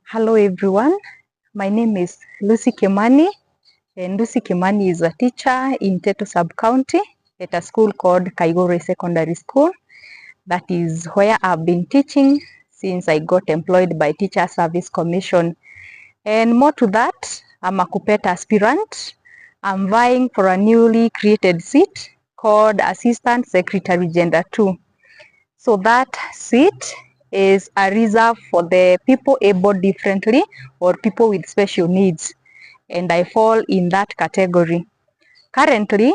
Hello everyone, my name is Lucy Kimani, and Lucy Kimani is a teacher in Teto Sub-County at a school called Kaigore Secondary School. That is where I've been teaching since I got employed by Teacher Service Commission. And more to that, I'm a Kuppet aspirant. I'm vying for a newly created seat called Assistant Secretary Gender 2. So that seat is a reserve for the people able differently or people with special needs, and I fall in that category. Currently,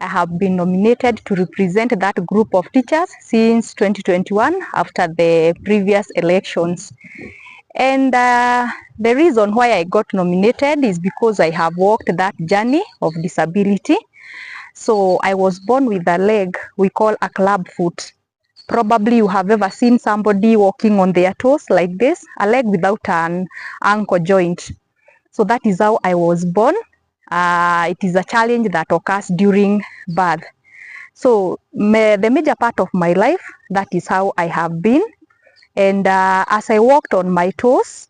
I have been nominated to represent that group of teachers since 2021 after the previous elections. And the reason why I got nominated is because I have walked that journey of disability. So I was born with a leg we call a club foot. Probably you have ever seen somebody walking on their toes like this, a leg without an ankle joint. So that is how I was born. It is a challenge that occurs during birth. So the major part of my life, that is how I have been. And as I walked on my toes,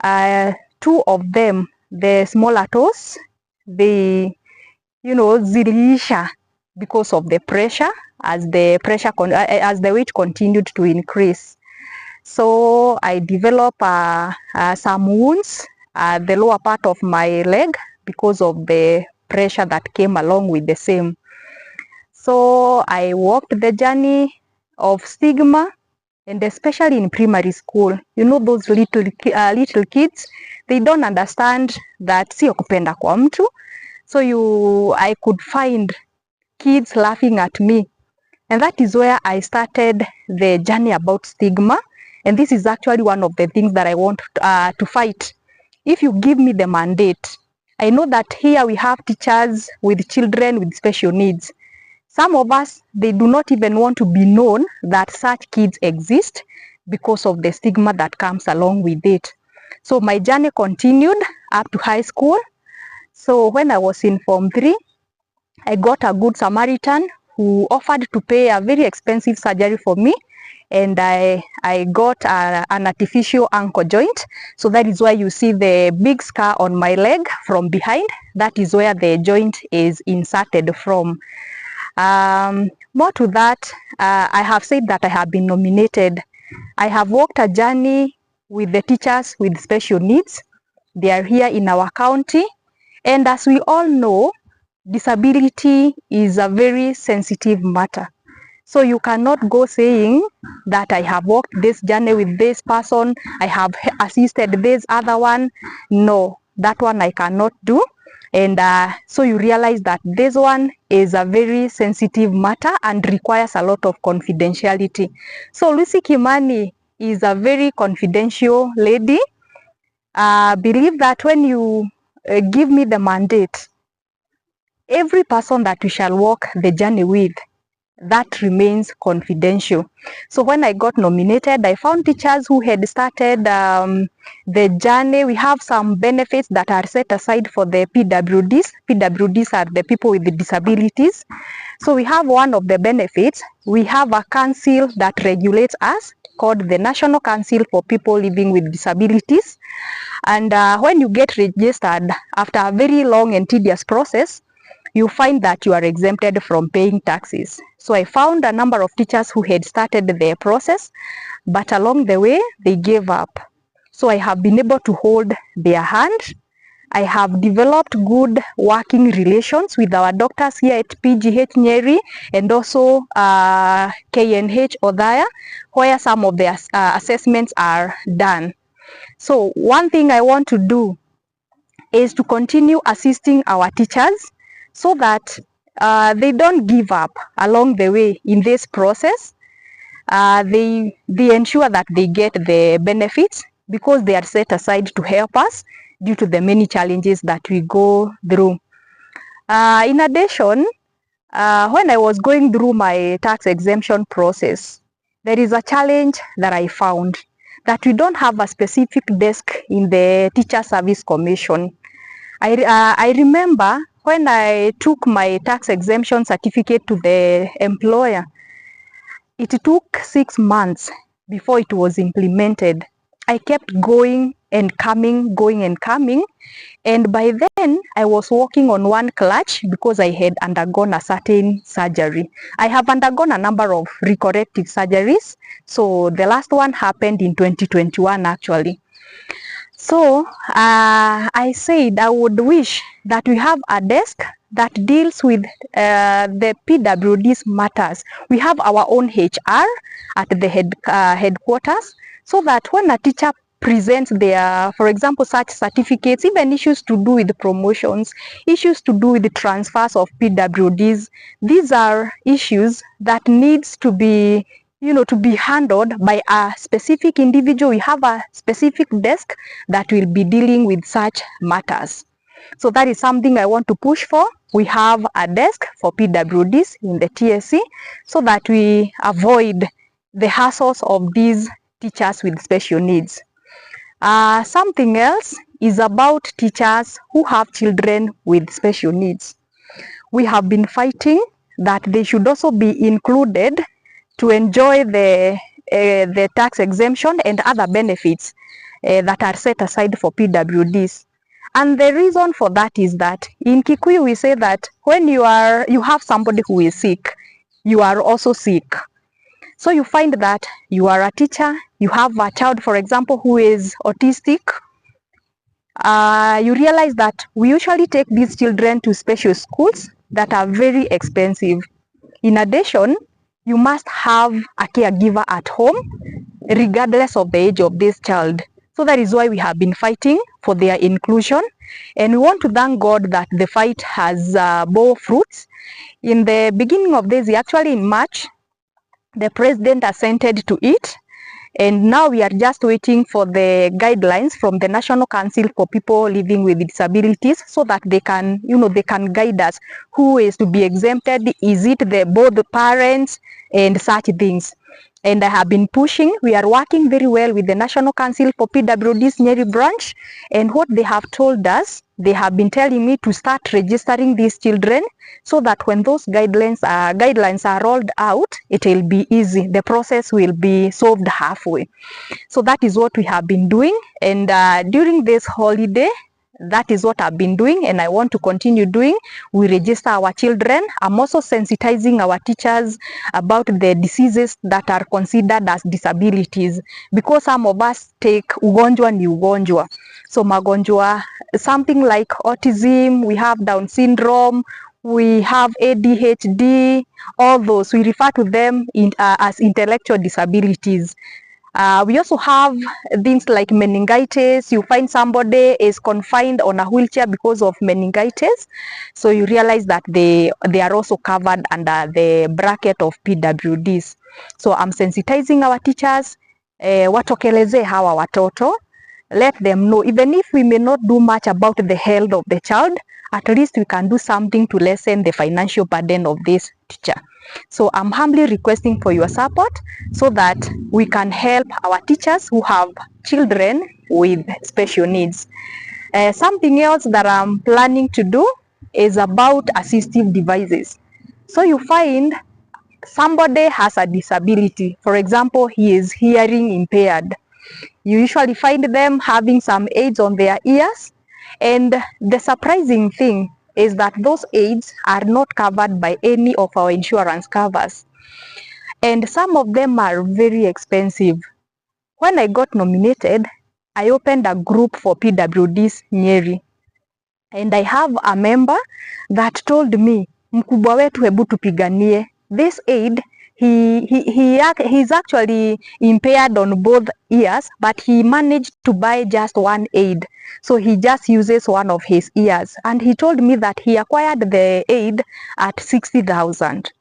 two of them, the smaller toes, they, ziliisha because of the pressure as the weight continued to increase. So I developed some wounds at the lower part of my leg because of the pressure that came along with the same. So I walked the journey of stigma, and especially in primary school, those little kids, they don't understand that sio kupenda kwa mtu. So I could find kids laughing at me. And that is where I started the journey about stigma. And this is actually one of the things that I want to fight. If you give me the mandate, I know that here we have teachers with children with special needs. Some of us, they do not even want to be known that such kids exist because of the stigma that comes along with it. So my journey continued up to high school. So when I was in Form 3, I got a good Samaritan who offered to pay a very expensive surgery for me, and I got an artificial ankle joint. So that is why you see the big scar on my leg from behind. That is where the joint is inserted from. More to that, I have said that I have been nominated. I have walked a journey with the teachers with special needs. They are here in our county, and as we all know, disability is a very sensitive matter. So you cannot go saying that I have walked this journey with this person, I have assisted this other one. No, that one I cannot do. And so you realize that this one is a very sensitive matter and requires a lot of confidentiality. So Lucy Kimani is a very confidential lady. Believe that when you give me the mandate, every person that we shall walk the journey with, that remains confidential. So when I got nominated, I found teachers who had started the journey. We have some benefits that are set aside for the Pwds. Pwds are the people with disabilities. So we have one of the benefits. We have a council that regulates us called the National Council for People Living with Disabilities. And when you get registered after a very long and tedious process, you find that you are exempted from paying taxes. So I found a number of teachers who had started their process, but along the way, they gave up. So I have been able to hold their hand. I have developed good working relations with our doctors here at PGH Nyeri and also KNH Odaya, where some of the assessments are done. So one thing I want to do is to continue assisting our teachers so that they don't give up along the way in this process. They ensure that they get the benefits because they are set aside to help us due to the many challenges that we go through. In addition, when I was going through my tax exemption process, there is a challenge that I found, that we don't have a specific desk in the Teacher Service Commission. I remember when I took my tax exemption certificate to the employer, it took 6 months before it was implemented. I kept going and coming, going and coming. And by then, I was walking on one crutch because I had undergone a certain surgery. I have undergone a number of recorrective surgeries. So the last one happened in 2021 actually. So I said I would wish that we have a desk that deals with the PWDs matters. We have our own HR at the headquarters, so that when a teacher presents their, for example, such certificates, even issues to do with promotions, issues to do with the transfers of PWDs, these are issues that needs to be, to be handled by a specific individual. We have a specific desk that will be dealing with such matters. So that is something I want to push for. We have a desk for PWDs in the TSC so that we avoid the hassles of these teachers with special needs. Something else is about teachers who have children with special needs. We have been fighting that they should also be included to enjoy the tax exemption and other benefits that are set aside for PWDs. And the reason for that is that in Kikuyu we say that when you have somebody who is sick, you are also sick. So you find that you are a teacher, you have a child, for example, who is autistic. You realize that we usually take these children to special schools that are very expensive. In addition, you must have a caregiver at home, regardless of the age of this child. So that is why we have been fighting for their inclusion. And we want to thank God that the fight has bore fruits. In the beginning of this year, actually in March, the president assented to it. And now we are just waiting for the guidelines from the National Council for People Living with Disabilities so that they can, they can guide us who is to be exempted. Is it both the parents and such things? And I have been pushing. We are working very well with the National Council for PWDs Nyeri branch. And what they have told us, they have been telling me to start registering these children so that when those guidelines are rolled out, it will be easy. The process will be solved halfway. So that is what we have been doing. And during this holiday, that is what I've been doing and I want to continue doing. We register our children. I'm also sensitizing our teachers about the diseases that are considered as disabilities, because some of us take ugonjwa ni ugonjwa. So magonjwa, something like autism, we have Down syndrome, we have ADHD, all those, we refer to them as intellectual disabilities. We also have things like meningitis. You find somebody is confined on a wheelchair because of meningitis. So you realize that they are also covered under the bracket of PWDs. So I'm sensitizing our teachers, watokeleze hawa watoto. Let them know, even if we may not do much about the health of the child, at least we can do something to lessen the financial burden of this teacher. So I'm humbly requesting for your support so that we can help our teachers who have children with special needs. Something else that I'm planning to do is about assistive devices. So you find somebody has a disability. For example, he is hearing impaired. You usually find them having some aids on their ears. And the surprising thing is that those aids are not covered by any of our insurance covers. And some of them are very expensive. When I got nominated, I opened a group for PWDs Nyeri. And I have a member that told me, mkubwa wetu hebu tupiganie. This aid, he's actually impaired on both ears, but he managed to buy just one aid. So he just uses one of his ears. And he told me that he acquired the aid at 60,000.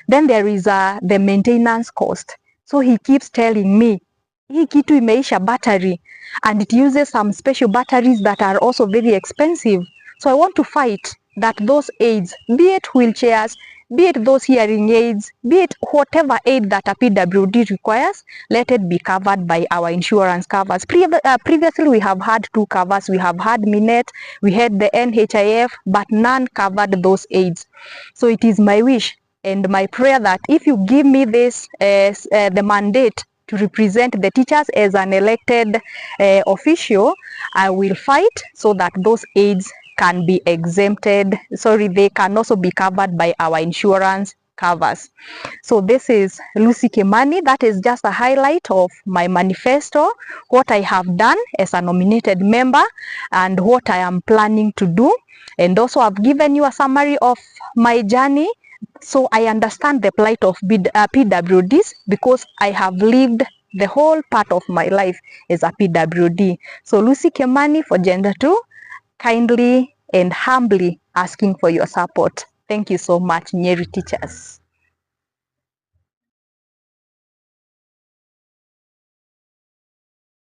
Then there is the maintenance cost. So he keeps telling me, hii kitu imeisha battery, and it uses some special batteries that are also very expensive. So I want to fight that those aids, be it wheelchairs, be it those hearing aids, be it whatever aid that a PWD requires, let it be covered by our insurance covers. Previously, we have had two covers. We have had Minet, we had the NHIF, but none covered those aids. So it is my wish and my prayer that if you give me this, the mandate to represent the teachers as an elected official, I will fight so that those aids can be exempted. Sorry, they can also be covered by our insurance covers. So this is Lucy Kimani. That is just a highlight of my manifesto, what I have done as a nominated member and what I am planning to do. And also I've given you a summary of my journey, so I understand the plight of PWDs because I have lived the whole part of my life as a PWD. So Lucy Kimani for Gender 2, kindly and humbly asking for your support. Thank you so much, Nyeri teachers.